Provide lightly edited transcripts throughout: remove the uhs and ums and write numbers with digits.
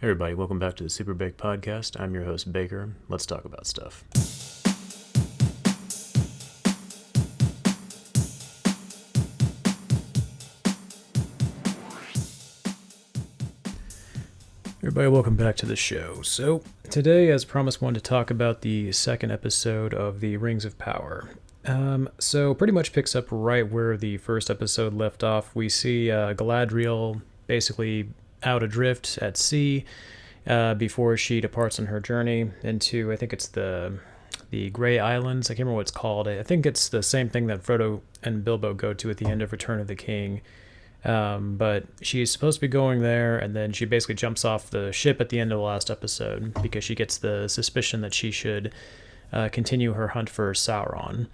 Hey everybody, welcome back to the SuperBake podcast. I'm your host, Baker. Let's talk about stuff. Everybody, welcome back to the show. So, today, as promised, I wanted to talk about the second episode of the Rings of Power. So pretty much picks up right where the first episode left off. We see Galadriel basically out adrift at sea before she departs on her journey into, I think it's the Grey Islands. I can't remember what it's called. I think it's the same thing that Frodo and Bilbo go to at the end of Return of the King. But she's supposed to be going there, and then she basically jumps off the ship at the end of the last episode because she gets the suspicion that she should continue her hunt for Sauron.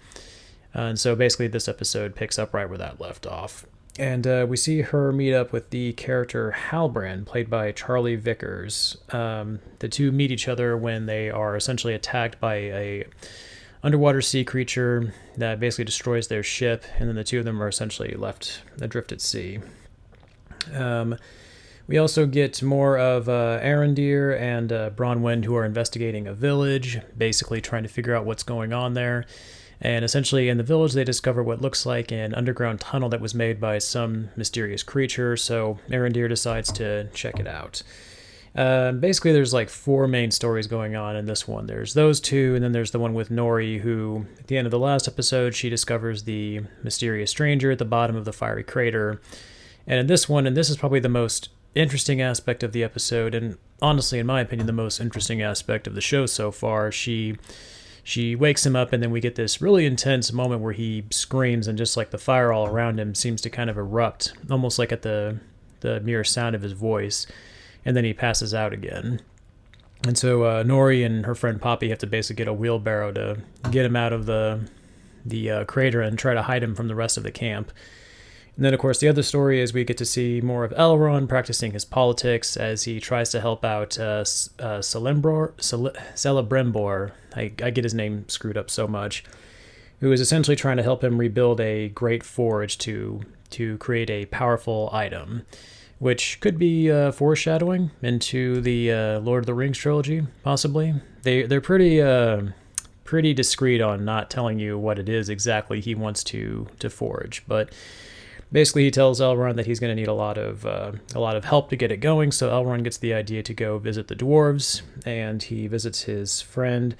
And so basically this episode picks up right where that left off. And we see her meet up with the character Halbrand, played by Charlie Vickers. The two meet each other when they are essentially attacked by a underwater sea creature that basically destroys their ship, and then the two of them are essentially left adrift at sea. We also get more of Arondir and Bronwyn, who are investigating a village, basically trying to figure out what's going on there. And essentially in the village they discover what looks like an underground tunnel that was made by some mysterious creature, so Arondir decides to check it out. Basically there's like four main stories going on in this one. There's those two, and then there's the one with Nori, who at the end of the last episode she discovers the mysterious stranger at the bottom of the fiery crater. And in this one, and this is probably the most interesting aspect of the episode, and honestly in my opinion the most interesting aspect of the show so far, she wakes him up, and then we get this really intense moment where he screams, and just like the fire all around him seems to kind of erupt, almost like at the mere sound of his voice, and then he passes out again. And so Nori and her friend Poppy have to basically get a wheelbarrow to get him out of the crater and try to hide him from the rest of the camp. And then, of course, the other story is we get to see more of Elrond practicing his politics as he tries to help out Celebrimbor. I get his name screwed up so much. Who is essentially trying to help him rebuild a great forge to create a powerful item, which could be foreshadowing into the Lord of the Rings trilogy, possibly. They're pretty discreet on not telling you what it is exactly he wants to forge, but basically, he tells Elrond that he's going to need a lot of help to get it going, so Elrond gets the idea to go visit the dwarves, and he visits his friend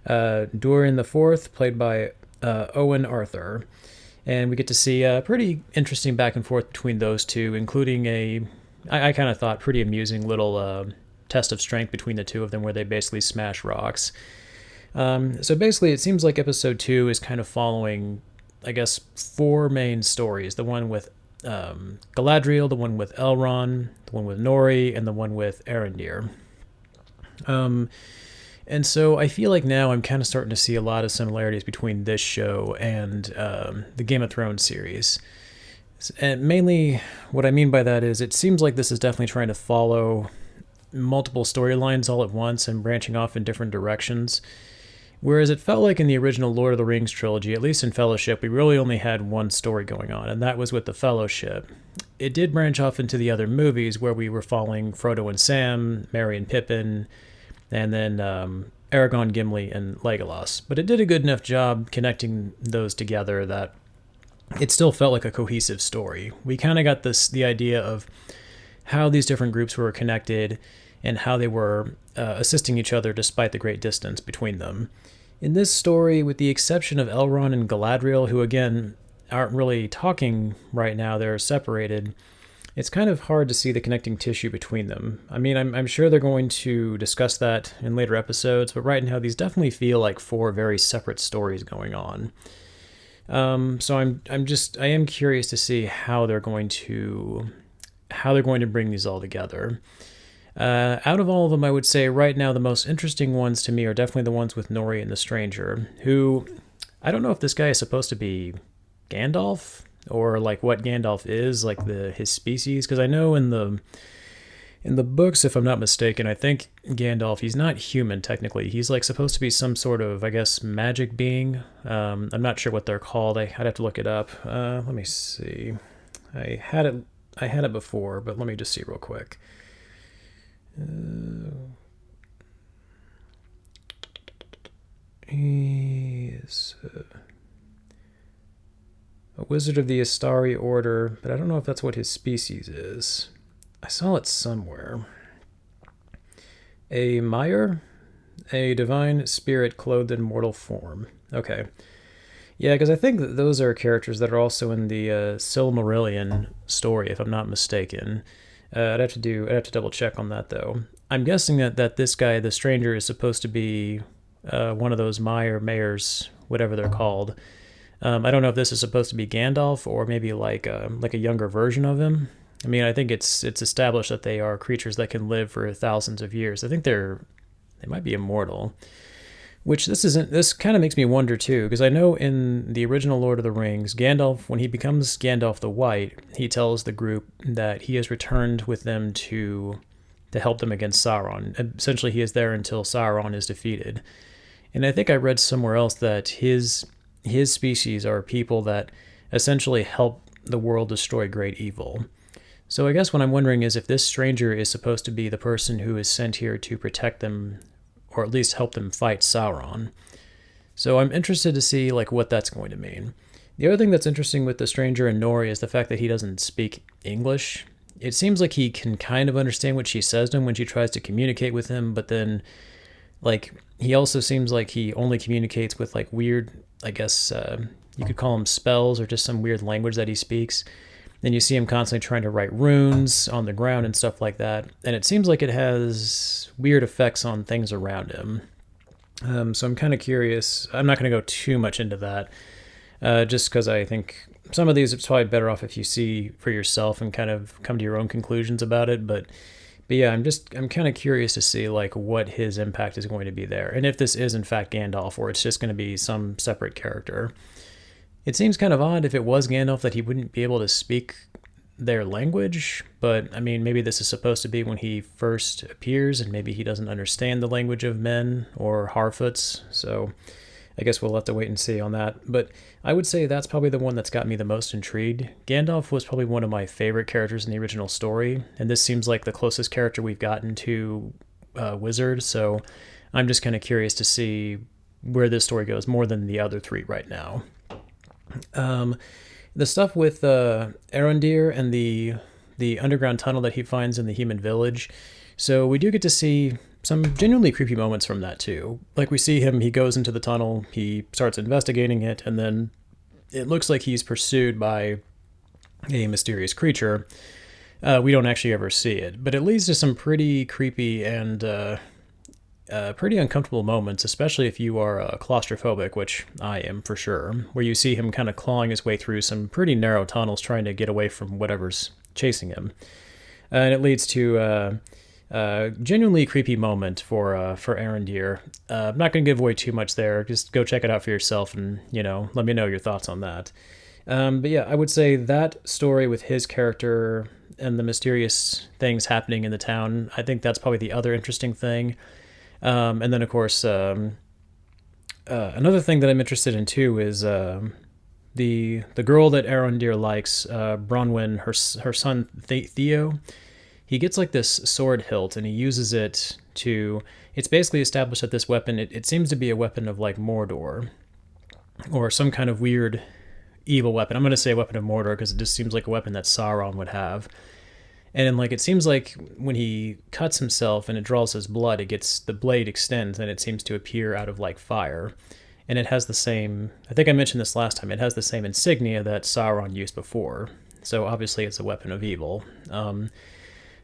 Durin the Fourth, played by Owen Arthur. And we get to see a pretty interesting back and forth between those two, including I kind of thought, pretty amusing little test of strength between the two of them where they basically smash rocks. So basically, it seems like episode 2 is kind of following, I guess, four main stories. The one with Galadriel, the one with Elrond, the one with Nori, and the one with Arondir. And so I feel like now I'm kind of starting to see a lot of similarities between this show and the Game of Thrones series. And mainly what I mean by that is it seems like this is definitely trying to follow multiple storylines all at once and branching off in different directions. Whereas it felt like in the original Lord of the Rings trilogy, at least in Fellowship, we really only had one story going on, and that was with the Fellowship. It did branch off into the other movies where we were following Frodo and Sam, Merry and Pippin, and then Aragorn, Gimli, and Legolas. But it did a good enough job connecting those together that it still felt like a cohesive story. We kind of got the idea of how these different groups were connected and how they were assisting each other despite the great distance between them. In this story, with the exception of Elrond and Galadriel, who again aren't really talking right now, they're separated, it's kind of hard to see the connecting tissue between them. I mean, I'm sure they're going to discuss that in later episodes, but right now these definitely feel like four very separate stories going on. So I am curious to see how they're going to bring these all together. Out of all of them, I would say right now the most interesting ones to me are definitely the ones with Nori and the Stranger, who, I don't know if this guy is supposed to be Gandalf, or like what Gandalf is, like his species, because I know in the books, if I'm not mistaken, I think Gandalf, he's not human technically, he's like supposed to be some sort of, I guess, magic being. I'm not sure what they're called, I'd have to look it up. Let me see, I had it before, but let me just see real quick. A wizard of the Astari Order, but I don't know if that's what his species is. I saw it somewhere. A Meyer? A divine spirit clothed in mortal form. Okay. Yeah, because I think that those are characters that are also in the Silmarillion story, if I'm not mistaken. I'd have to double check on that though. I'm guessing that this guy, the stranger, is supposed to be one of those mayors, whatever they're called. I don't know if this is supposed to be Gandalf or maybe like a younger version of him. I mean, I think it's established that they are creatures that can live for thousands of years. I think they might be immortal. Which this kind of makes me wonder too, because I know in the original Lord of the Rings, Gandalf, when he becomes Gandalf the White, he tells the group that he has returned with them to help them against Sauron. Essentially, he is there until Sauron is defeated. And I think I read somewhere else that his species are people that essentially help the world destroy great evil. So I guess what I'm wondering is if this stranger is supposed to be the person who is sent here to protect them, or at least help them fight Sauron. So I'm interested to see what that's going to mean. The other thing that's interesting with the stranger and Nori is the fact that he doesn't speak English. It seems like he can kind of understand what she says to him when she tries to communicate with him, but then he also seems like he only communicates with weird, I guess you could call them spells or just some weird language that he speaks. Then you see him constantly trying to write runes on the ground and stuff like that. And it seems like it has weird effects on things around him. So I'm kind of curious. I'm not going to go too much into that, just because I think some of these it's probably better off if you see for yourself and kind of come to your own conclusions about it. But yeah, I'm kind of curious to see what his impact is going to be there. And if this is in fact Gandalf or it's just going to be some separate character. It seems kind of odd if it was Gandalf that he wouldn't be able to speak their language, but I mean, maybe this is supposed to be when he first appears, and maybe he doesn't understand the language of men or Harfoots, so I guess we'll have to wait and see on that. But I would say that's probably the one that's got me the most intrigued. Gandalf was probably one of my favorite characters in the original story, and this seems like the closest character we've gotten to Wizard, so I'm just kind of curious to see where this story goes more than the other three right now. The stuff with Arondir and the underground tunnel that he finds in the human village. So we do get to see some genuinely creepy moments from that too. We see him, he goes into the tunnel, he starts investigating it, and then it looks like he's pursued by a mysterious creature. We don't actually ever see it, but it leads to some pretty creepy and pretty uncomfortable moments, especially if you are claustrophobic, which I am for sure, where you see him kind of clawing his way through some pretty narrow tunnels trying to get away from whatever's chasing him. And it leads to a genuinely creepy moment for Arondir. I'm not going to give away too much there. Just go check it out for yourself and, let me know your thoughts on that. But yeah, I would say that story with his character and the mysterious things happening in the town, I think that's probably the other interesting thing. And then, of course, another thing that I'm interested in, too, is the girl that Arondir likes, Bronwyn, her son, Theo. He gets this sword hilt, and he uses it to... It's basically established that this weapon, it seems to be a weapon of, Mordor, or some kind of weird evil weapon. I'm going to say weapon of Mordor, because it just seems like a weapon that Sauron would have. And it seems like when he cuts himself and it draws his blood, the blade extends and it seems to appear out of fire. And it has the same, I think I mentioned this last time, it has the same insignia that Sauron used before. So obviously it's a weapon of evil.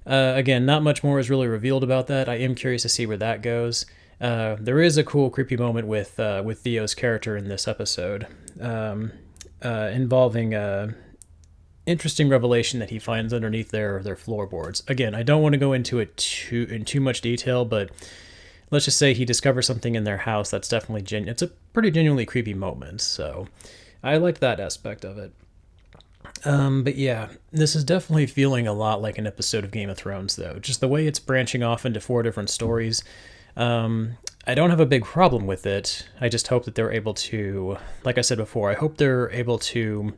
Again, not much more is really revealed about that. I am curious to see where that goes. There is a cool, creepy moment with Theo's character in this episode, involving interesting revelation that he finds underneath their floorboards. Again, I don't want to go into it in too much detail, but let's just say he discovers something in their house that's definitely it's a pretty genuinely creepy moment. So I liked that aspect of it. But yeah, this is definitely feeling a lot like an episode of Game of Thrones, though. Just the way it's branching off into 4 different stories. I don't have a big problem with it. I just hope that they're able to, like I said before, I hope they're able to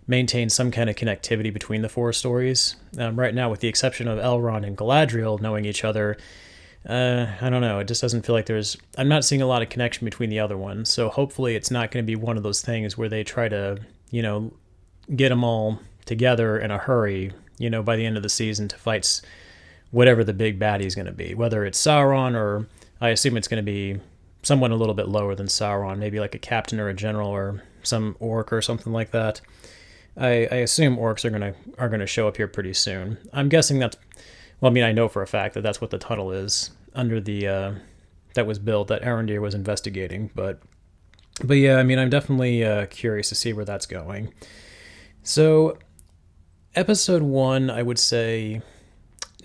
maintain some kind of connectivity between the 4 stories. Right now, with the exception of Elrond and Galadriel knowing each other, I don't know. It just doesn't feel like I'm not seeing a lot of connection between the other ones. So hopefully it's not going to be one of those things where they try to, get them all together in a hurry, by the end of the season to fight whatever the big baddie is going to be. Whether it's Sauron or I assume it's going to be someone a little bit lower than Sauron, maybe like a captain or a general or some orc or something like that. I assume orcs are gonna show up here pretty soon. I'm guessing I know for a fact that that's what the tunnel is under the that was built that Elrond was investigating. But yeah, I'm definitely curious to see where that's going. So, episode 1, I would say,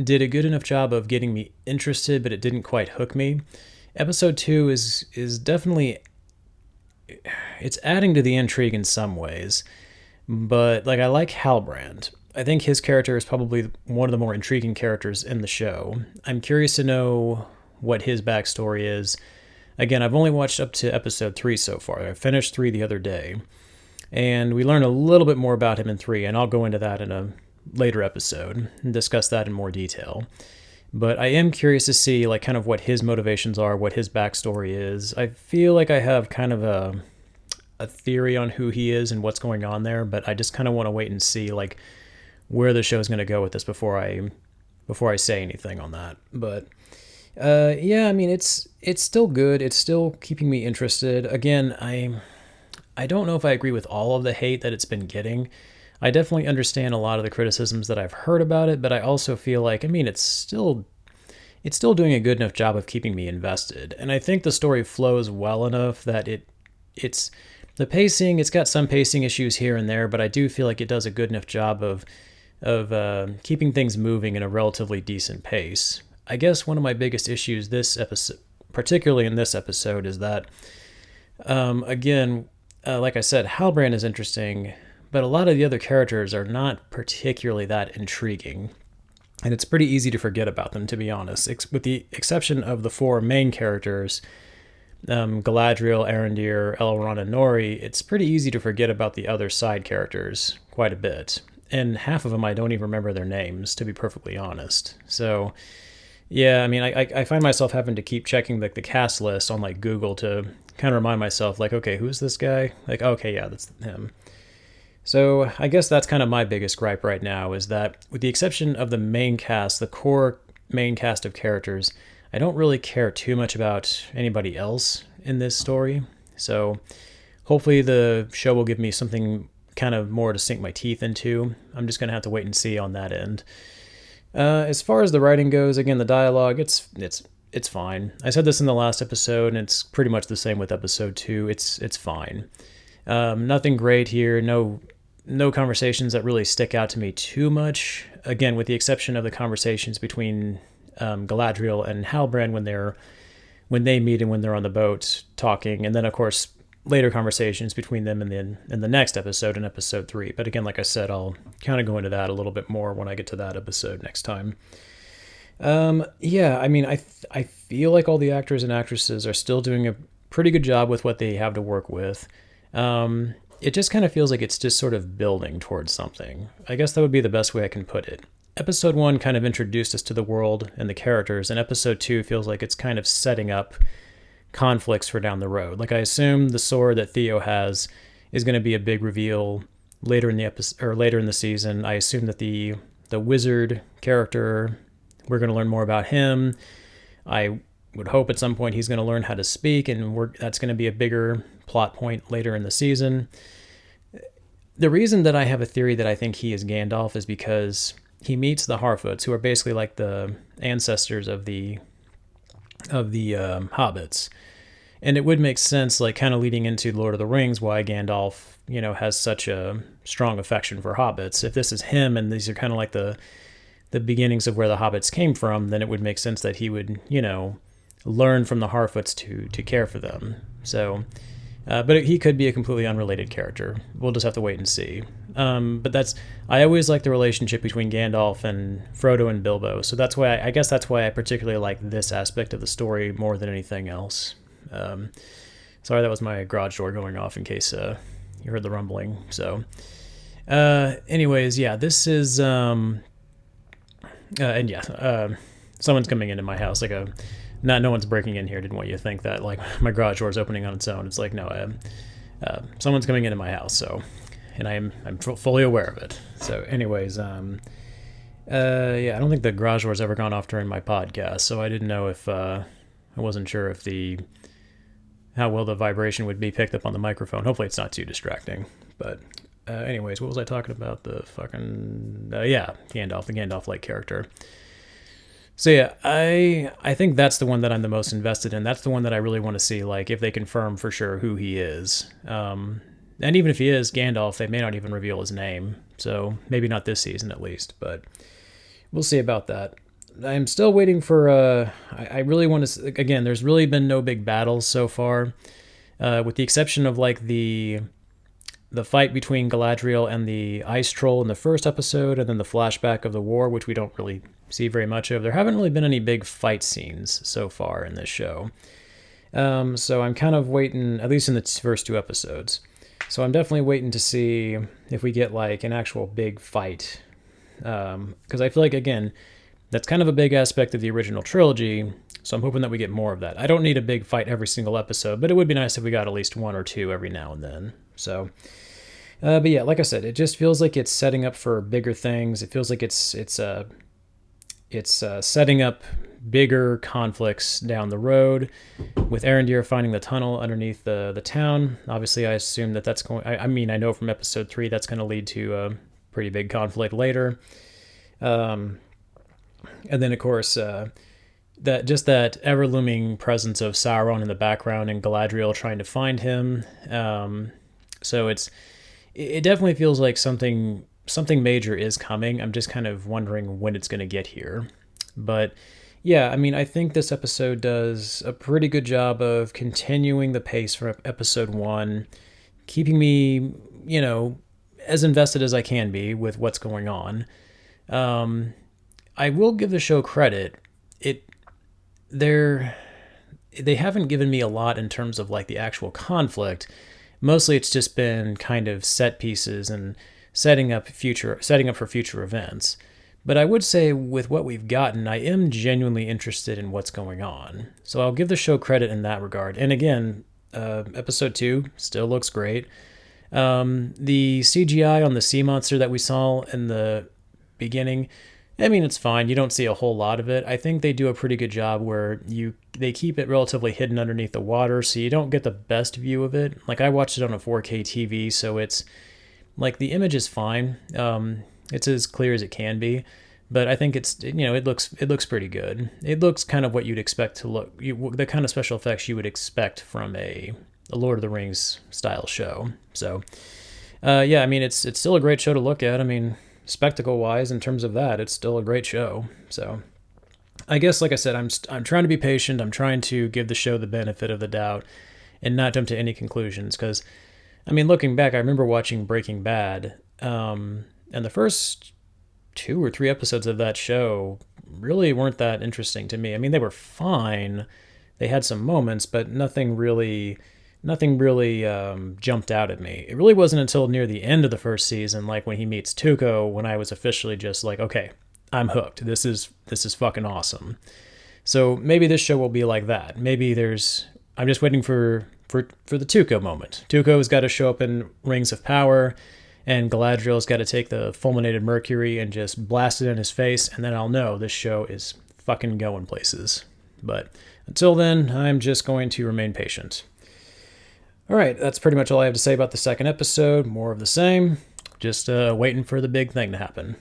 did a good enough job of getting me interested, but it didn't quite hook me. Episode 2 is definitely, it's adding to the intrigue in some ways. But I like Halbrand. I think his character is probably one of the more intriguing characters in the show. I'm curious to know what his backstory is. Again, I've only watched up to episode 3 so far. I finished 3 the other day. And we learn a little bit more about him in 3, and I'll go into that in a later episode and discuss that in more detail. But I am curious to see kind of what his motivations are, what his backstory is. I feel like I have kind of a theory on who he is and what's going on there, but I just kind of want to wait and see where the show's going to go with this before I say anything on that. But yeah, it's still good. It's still keeping me interested. Again, I don't know if I agree with all of the hate that it's been getting. I definitely understand a lot of the criticisms that I've heard about it, but I also feel like it's still doing a good enough job of keeping me invested. And I think the story flows well enough that it's the pacing, it's got some pacing issues here and there, but I do feel like it does a good enough job of keeping things moving in a relatively decent pace. I guess one of my biggest issues this episode, particularly in this episode, is that, again, like I said, Halbrand is interesting, but a lot of the other characters are not particularly that intriguing. And it's pretty easy to forget about them, to be honest, with the exception of the 4 main characters, Galadriel, Arondir, Elrond, and Nori. It's pretty easy to forget about the other side characters quite a bit. And half of them I don't even remember their names, to be perfectly honest. So, yeah, I find myself having to keep checking the cast list on Google to kind of remind myself, okay, who's this guy? Okay, yeah, that's him. So I guess that's kind of my biggest gripe right now, is that with the exception of the main cast, the core main cast of characters, I don't really care too much about anybody else in this story. So hopefully the show will give me something kind of more to sink my teeth into. I'm just going to have to wait and see on that end. As far as the writing goes, again, the dialogue, it's fine. I said this in the last episode, and it's pretty much the same with episode 2. It's fine. Nothing great here. No conversations that really stick out to me too much. Again, with the exception of the conversations between Galadriel and Halbrand when they meet and when they're on the boat talking, and then of course later conversations between them in the next episode, in episode 3. But again, like I said, I'll kind of go into that a little bit more when I get to that episode next time. Yeah, I feel like all the actors and actresses are still doing a pretty good job with what they have to work with. It just kind of feels like it's just sort of building towards something. I guess that would be the best way I can put it. Episode 1 kind of introduced us to the world and the characters, and episode 2 feels like it's kind of setting up conflicts for down the road. I assume the sword that Theo has is going to be a big reveal later in the episode or later in the season. I assume that the wizard character, we're going to learn more about him. I would hope at some point he's going to learn how to speak, and that's going to be a bigger plot point later in the season. The reason that I have a theory that I think he is Gandalf is because he meets the Harfoots, who are basically like the ancestors of the hobbits. And it would make sense, kind of leading into Lord of the Rings, why Gandalf, has such a strong affection for hobbits. If this is him and these are kind of like the beginnings of where the hobbits came from, then it would make sense that he would, learn from the Harfoots to care for them. So, but he could be a completely unrelated character. We'll just have to wait and see. But I always like the relationship between Gandalf and Frodo and Bilbo. So that's why I guess that's why I particularly like this aspect of the story more than anything else. Sorry, that was my garage door going off in case you heard the rumbling. So, anyways, yeah, this is and yeah. someone's coming into my house, like no one's breaking in here. Didn't want you to think that like my garage door is opening on its own. It's like, no, someone's coming into my house. So, and I'm fully aware of it. So anyways, yeah, I don't think the garage door's ever gone off during my podcast. So I didn't know if, I wasn't sure if how well the vibration would be picked up on the microphone. Hopefully it's not too distracting, but anyways, what was I talking about? The fucking, Gandalf, the Gandalf-like character. So yeah, I think that's the one that I'm the most invested in. That's the one that I really want to see, like, if they confirm for sure who he is. And even if he is Gandalf, they may not even reveal his name. So maybe not this season at least, but we'll see about that. I'm still waiting for, I really want to, again, there's really been no big battles so far, with the exception of like the fight between Galadriel and the ice troll in the first episode, and then the flashback of the war, which we don't really see very much of. There haven't really been any big fight scenes so far in this show. So I'm kind of waiting, at least in the first 2 episodes. So I'm definitely waiting to see if we get like an actual big fight. Because I feel like, again, that's kind of a big aspect of the original trilogy, so I'm hoping that we get more of that. I don't need a big fight every single episode, but it would be nice if we got at least 1 or 2 every now and then. So, but yeah, like I said, it just feels like it's setting up for bigger things. It feels like it's setting up bigger conflicts down the road, with Arondir finding the tunnel underneath the town. Obviously, I assume that's going. I mean, I know from episode 3 that's going to lead to a pretty big conflict later. And then, of course, that ever-looming presence of Sauron in the background and Galadriel trying to find him. So it definitely feels like something major is coming. I'm just kind of wondering when it's going to get here. But yeah, I mean, I think this episode does a pretty good job of continuing the pace from episode 1, keeping me, as invested as I can be with what's going on. I will give the show credit. They haven't given me a lot in terms of like the actual conflict. Mostly it's just been kind of set pieces and setting up for future events. But I would say with what we've gotten, I am genuinely interested in what's going on. So I'll give the show credit in that regard. And again, episode 2 still looks great. The CGI on the sea monster that we saw in the beginning, I mean, it's fine. You don't see a whole lot of it. I think they do a pretty good job where they keep it relatively hidden underneath the water, so you don't get the best view of it. Like, I watched it on a 4K TV, so it's like the image is fine. It's as clear as it can be, but I think it's, it looks pretty good. It looks kind of what you'd expect to look, the kind of special effects you would expect from a Lord of the Rings style show. So, yeah, I mean, it's still a great show to look at. I mean, spectacle wise, in terms of that, it's still a great show. So I guess, like I said, I'm trying to be patient. I'm trying to give the show the benefit of the doubt and not jump to any conclusions. Because, I mean, looking back, I remember watching Breaking Bad, and the first 2 or 3 episodes of that show really weren't that interesting to me. I mean, they were fine. They had some moments, but nothing really jumped out at me. It really wasn't until near the end of the first season, like when he meets Tuco, when I was officially just like, okay, I'm hooked. This is fucking awesome. So maybe this show will be like that. Maybe I'm just waiting for the Tuco moment. Tuco's got to show up in Rings of Power, and Galadriel's got to take the fulminated mercury and just blast it in his face, and then I'll know this show is fucking going places. But until then, I'm just going to remain patient. All right, that's pretty much all I have to say about the second episode. More of the same. Just waiting for the big thing to happen.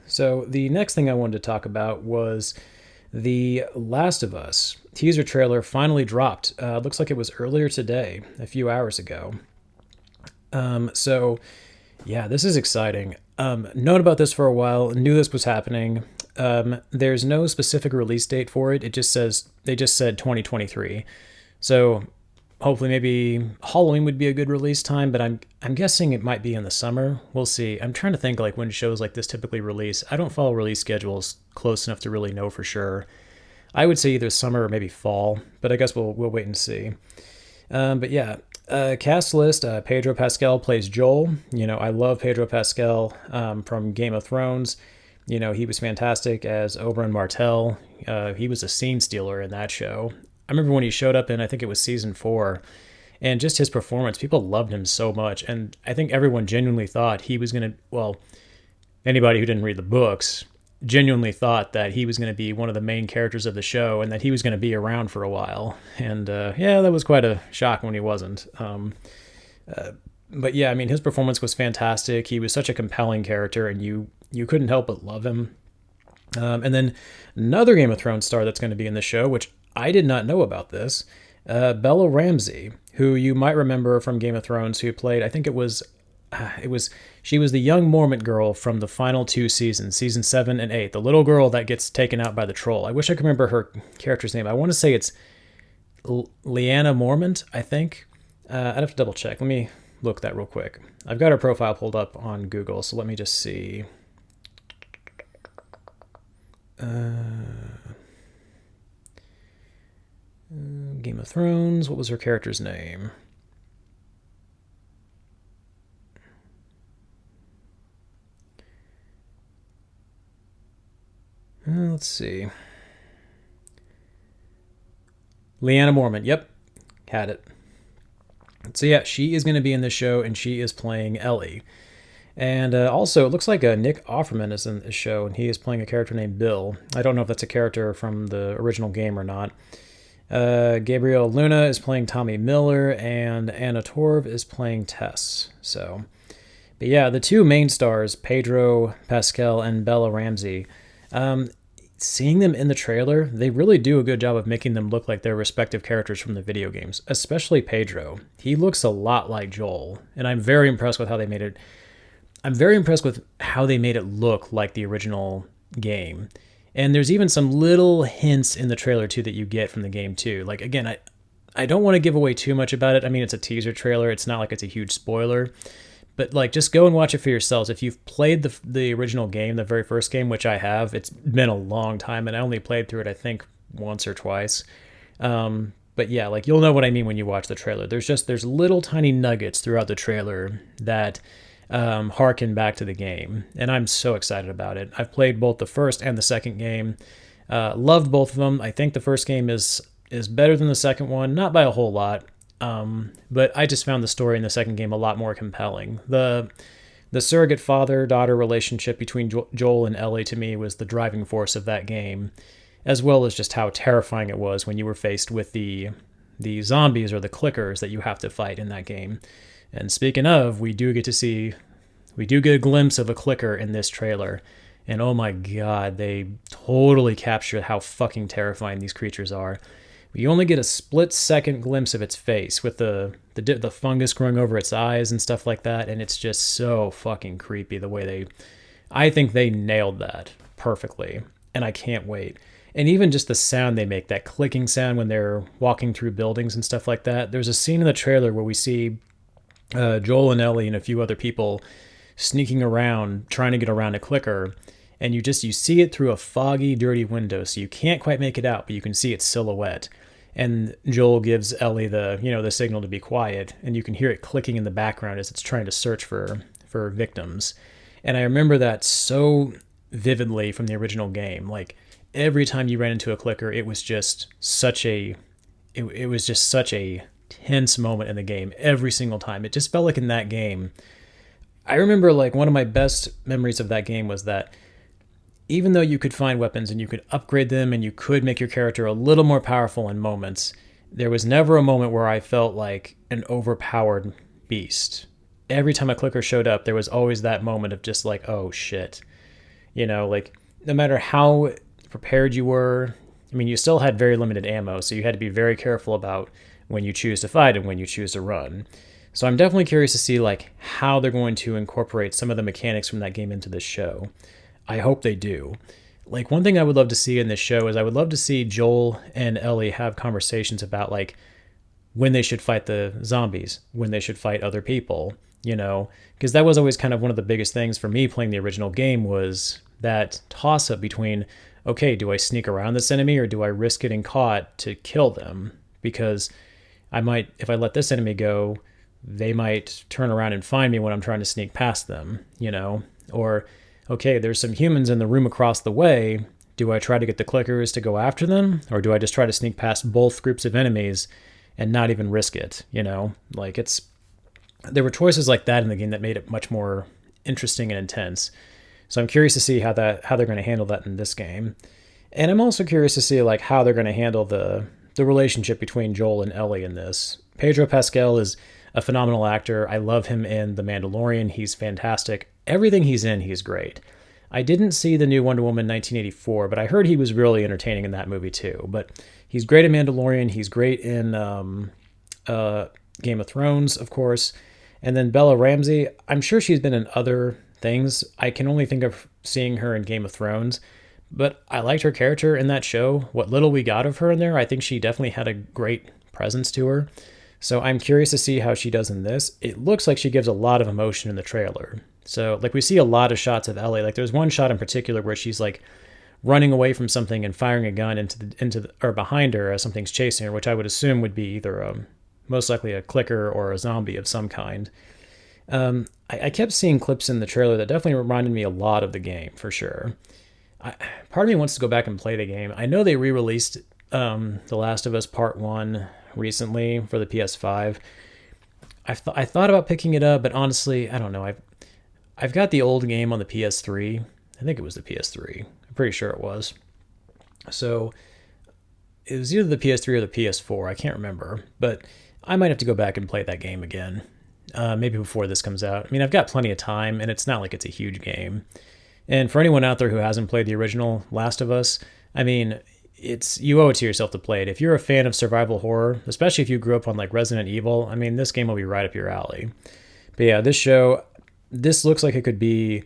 So the next thing I wanted to talk about was The Last of Us teaser trailer finally dropped. Looks like it was earlier today, a few hours ago. So yeah, this is exciting. Known about this for a while, knew this was happening. There's no specific release date for it. They just said 2023. So hopefully maybe Halloween would be a good release time, but I'm guessing it might be in the summer. We'll see. I'm trying to think like when shows like this typically release. I don't follow release schedules close enough to really know for sure. I would say either summer or maybe fall, but I guess we'll wait and see. But yeah, cast list, Pedro Pascal plays Joel. I love Pedro Pascal from Game of Thrones. He was fantastic as Oberyn Martell. He was a scene stealer in that show. I remember when he showed up in, I think it was season 4, and just his performance, people loved him so much. And I think everyone genuinely thought he was going to, well, anybody who didn't read the books genuinely thought that he was going to be one of the main characters of the show and that he was going to be around for a while. And yeah, that was quite a shock when he wasn't. But yeah, I mean, his performance was fantastic. He was such a compelling character, and you couldn't help but love him. And then another Game of Thrones star that's going to be in the show, which I did not know about this, Bella Ramsey, who you might remember from Game of Thrones, who played, I think she was the young Mormont girl from the final 2 seasons, season 7 and 8, the little girl that gets taken out by the troll. I wish I could remember her character's name. I want to say it's Lyanna Mormont, I think. I'd have to double check. Let me look that real quick. I've got her profile pulled up on Google, so let me just see. Game of Thrones, what was her character's name? Let's see. Lyanna Mormont, yep, had it. So yeah, she is going to be in this show, and she is playing Ellie. And also, it looks like Nick Offerman is in this show, and he is playing a character named Bill. I don't know if that's a character from the original game or not. Gabriel Luna is playing Tommy Miller, and Anna Torv is playing Tess. So, but yeah, the 2 main stars, Pedro Pascal and Bella Ramsey, seeing them in the trailer, they really do a good job of making them look like their respective characters from the video games, especially Pedro. He looks a lot like Joel, and I'm very impressed with how they made it. I'm very impressed with how they made it look like the original game. And there's even some little hints in the trailer, too, that you get from the game, too. Like, again, I don't want to give away too much about it. I mean, it's a teaser trailer. It's not like it's a huge spoiler. But, like, just go and watch it for yourselves. If you've played the original game, the very first game, which I have, it's been a long time, and I only played through it, I think, once or twice. But, yeah, like, you'll know what I mean when you watch the trailer. There's little tiny nuggets throughout the trailer that harken back to the game, and I'm so excited about it. I've played both the first and the second game, loved both of them. I think the first game is better than the second one, not by a whole lot, but I just found the story in the second game a lot more compelling. The surrogate father-daughter relationship between Joel and Ellie, to me, was the driving force of that game, as well as just how terrifying it was when you were faced with the zombies or the clickers that you have to fight in that game. And speaking of, we do get a glimpse of a clicker in this trailer. And oh my god, they totally capture how fucking terrifying these creatures are. We only get a split-second glimpse of its face with the fungus growing over its eyes and stuff like that. And it's just so fucking creepy the way I think they nailed that perfectly. And I can't wait. And even just the sound they make, that clicking sound when they're walking through buildings and stuff like that. There's a scene in the trailer where we see Joel and Ellie and a few other people sneaking around, trying to get around a clicker, and you see it through a foggy, dirty window, so you can't quite make it out, but you can see its silhouette. And Joel gives Ellie the signal to be quiet, and you can hear it clicking in the background as it's trying to search for victims. And I remember that so vividly from the original game. Like, every time you ran into a clicker, it was just such a tense moment in the game every single time. It just felt like in that game, I remember, like, one of my best memories of that game was that even though you could find weapons and you could upgrade them and you could make your character a little more powerful in moments, there was never a moment where I felt like an overpowered beast. Every time a clicker showed up, there was always that moment of just like, oh shit. Like, no matter how prepared you were, I mean, you still had very limited ammo, so you had to be very careful about when you choose to fight and when you choose to run. So I'm definitely curious to see, like, how they're going to incorporate some of the mechanics from that game into this show. I hope they do. Like, one thing I would love to see in this show is I would love to see Joel and Ellie have conversations about, like, when they should fight the zombies, when they should fight other people, because that was always kind of one of the biggest things for me playing the original game, was that toss-up between, okay, do I sneak around this enemy or do I risk getting caught to kill them? Because if I let this enemy go, they might turn around and find me when I'm trying to sneak past them, or okay, there's some humans in the room across the way. Do I try to get the clickers to go after them? Or do I just try to sneak past both groups of enemies and not even risk it? You know, like there were choices like that in the game that made it much more interesting and intense. So I'm curious to see how they're going to handle that in this game. And I'm also curious to see like how they're going to handle the relationship between Joel and Ellie in this. Pedro Pascal is a phenomenal actor. I love him in The Mandalorian. He's fantastic. Everything he's in, he's great. I didn't see the new Wonder Woman 1984, but I heard he was really entertaining in that movie too. But he's great in Mandalorian. He's great in Game of Thrones, of course. And then Bella Ramsey, I'm sure she's been in other things. I can only think of seeing her in Game of Thrones. But I liked her character in that show. What little we got of her in there, I think she definitely had a great presence to her. So I'm curious to see how she does in this. It looks like she gives a lot of emotion in the trailer. So like we see a lot of shots of Ellie. Like there's one shot in particular where she's like running away from something and firing a gun or behind her as something's chasing her, which I would assume would be either most likely a clicker or a zombie of some kind. I kept seeing clips in the trailer that definitely reminded me a lot of the game for sure. Part of me wants to go back and play the game. I know they re-released The Last of Us Part 1 recently for the PS5. I thought about picking it up, but honestly, I don't know. I've got the old game on the PS3. I think it was the PS3. I'm pretty sure it was. So it was either the PS3 or the PS4. I can't remember, but I might have to go back and play that game again. Maybe before this comes out. I mean, I've got plenty of time, and it's not like it's a huge game. And for anyone out there who hasn't played the original Last of Us, I mean, you owe it to yourself to play it. If you're a fan of survival horror, especially if you grew up on like Resident Evil, I mean, this game will be right up your alley. But yeah, this looks like it could be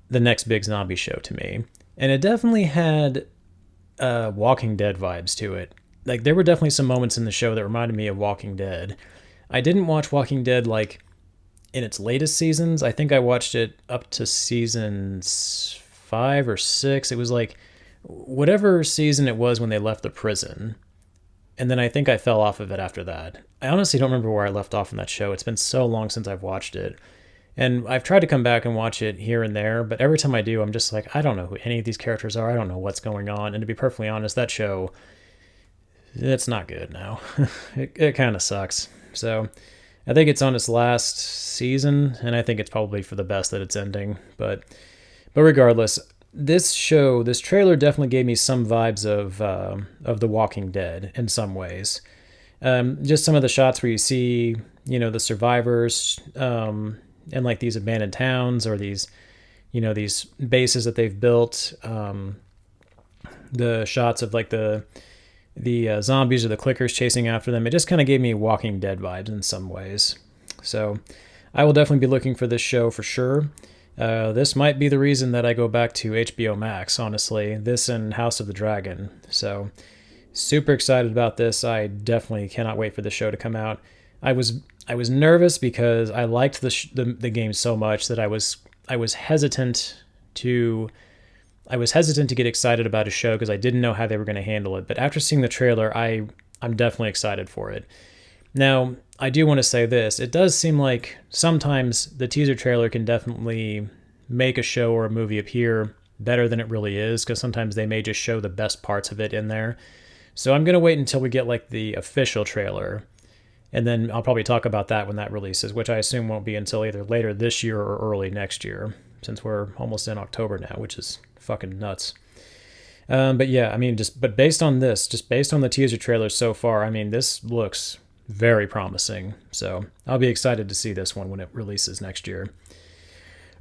the next big zombie show to me. And it definitely had Walking Dead vibes to it. Like there were definitely some moments in the show that reminded me of Walking Dead. I didn't watch Walking Dead like in its latest seasons. I think I watched it up to season 5 or 6. It was like whatever season it was when they left the prison. And then I think I fell off of it after that. I honestly don't remember where I left off in that show. It's been so long since I've watched it. And I've tried to come back and watch it here and there, but every time I do, I'm just like, I don't know who any of these characters are. I don't know what's going on. And to be perfectly honest, that show, it's not good now. It kind of sucks. So I think it's on its last season, and I think it's probably for the best that it's ending. But regardless, this trailer definitely gave me some vibes of The Walking Dead in some ways. Just some of the shots where you see, the survivors, and like these abandoned towns or these bases that they've built. The shots of like the zombies or the clickers chasing after them. It just kind of gave me Walking Dead vibes in some ways. So I will definitely be looking for this show for sure. This might be the reason that I go back to HBO Max, honestly. This and House of the Dragon. So super excited about this. I definitely cannot wait for the show to come out. I was nervous because I liked the game so much that I was hesitant to get excited about a show because I didn't know how they were going to handle it. But after seeing the trailer, I'm definitely excited for it. Now, I do want to say this. It does seem like sometimes the teaser trailer can definitely make a show or a movie appear better than it really is, because sometimes they may just show the best parts of it in there. So I'm going to wait until we get like the official trailer, and then I'll probably talk about that when that releases, which I assume won't be until either later this year or early next year, since we're almost in October now, which is fucking nuts. But yeah, I mean, but based on the teaser trailer so far, I mean, this looks very promising. So I'll be excited to see this one when it releases next year.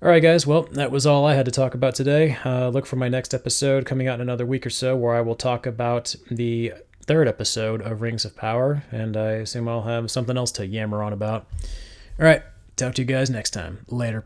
All right, guys. Well, that was all I had to talk about today. Look for my next episode coming out in another week or so, where I will talk about the third episode of Rings of Power, and I assume I'll have something else to yammer on about. All right. Talk to you guys next time. Later.